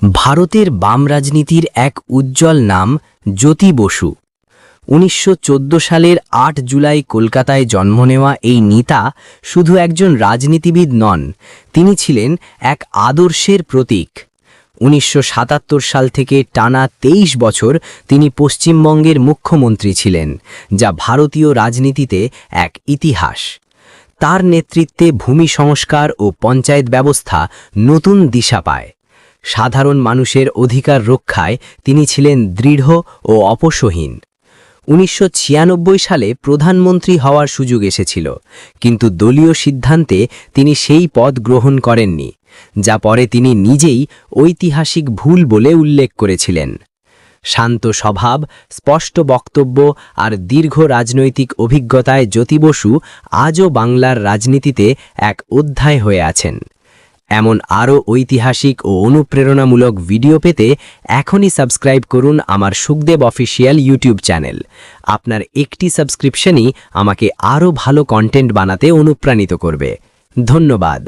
ভারতের বাম রাজনীতির এক উজ্জ্বল নাম জ্যোতি বসু। ১৯১৪ সালের ৮ জুলাই কলকাতায় জন্ম নেওয়া এই নেতা শুধু একজন রাজনীতিবিদ নন, তিনি ছিলেন এক আদর্শের প্রতীক। ১৯৭৭ সাল থেকে টানা ২৩ বছর তিনি পশ্চিমবঙ্গের মুখ্যমন্ত্রী ছিলেন, যা ভারতীয় রাজনীতিতে এক ইতিহাস। তার নেতৃত্বে ভূমি সংস্কার ও পঞ্চায়েত ব্যবস্থা নতুন দিশা পায়। সাধারণ মানুষের অধিকার রক্ষায় তিনি ছিলেন দৃঢ় ও অপসহীন। ১৯৯৬ সালে প্রধানমন্ত্রী হওয়ার সুযোগ এসেছিল, কিন্তু দলীয় সিদ্ধান্তে তিনি সেই পদ গ্রহণ করেননি, যা পরে তিনি নিজেই ঐতিহাসিক ভুল বলে উল্লেখ করেছিলেন। শান্ত স্বভাব, স্পষ্ট বক্তব্য আর দীর্ঘ রাজনৈতিক অভিজ্ঞতায় জ্যোতি বসু আজও বাংলার রাজনীতিতে এক অধ্যায় হয়ে আছেন। এমন আরও ঐতিহাসিক ও অনুপ্রেরণামূলক ভিডিও পেতে এখনই সাবস্ক্রাইব করুন আমার সুখদেব অফিসিয়াল ইউটিউব চ্যানেল। আপনার একটি সাবস্ক্রিপশনই আমাকে আরও ভালো কন্টেন্ট বানাতে অনুপ্রাণিত করবে। ধন্যবাদ।